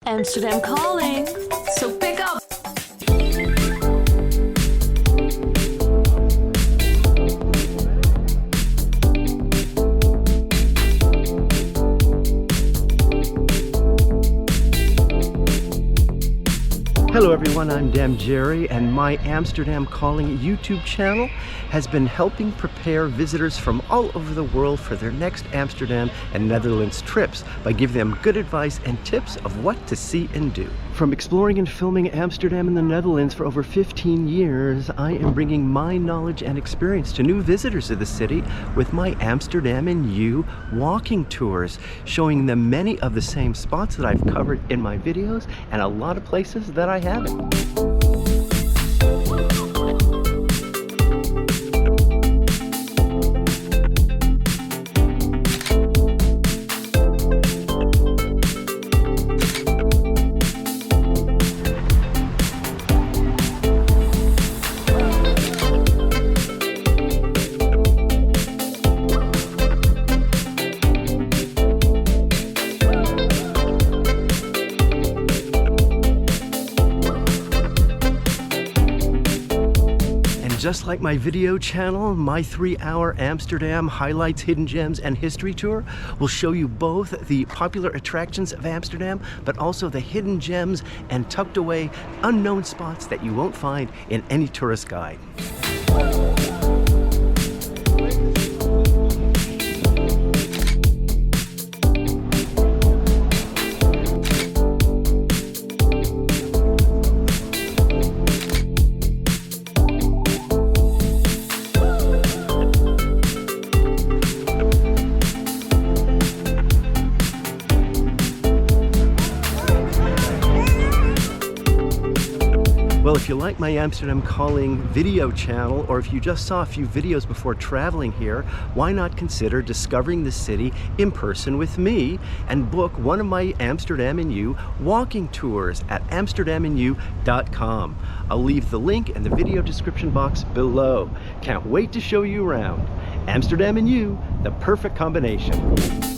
Amsterdam calling, so pick up. Hello everyone, I'm Dam Jerry, and my Amsterdam Calling YouTube channel has been helping prepare visitors from all over the world for their next Amsterdam and Netherlands trips by giving them good advice and tips of what to see and do. From exploring and filming Amsterdam and the Netherlands for over 15 years, I am bringing my knowledge and experience to new visitors of the city with my Amsterdam and You walking tours, showing them many of the same spots that I've covered in my videos and a lot of places that I haven't. Just like my video channel, my 3-hour Amsterdam highlights, hidden gems, and history tour will show you both the popular attractions of Amsterdam, but also the hidden gems and tucked away unknown spots that you won't find in any tourist guide. Well, if you like my Amsterdam Calling video channel, or if you just saw a few videos before traveling here, why not consider discovering the city in person with me and book one of my Amsterdam and You walking tours at amsterdamandyou.com. I'll leave the link in the video description box below. Can't wait to show you around. Amsterdam and You, the perfect combination.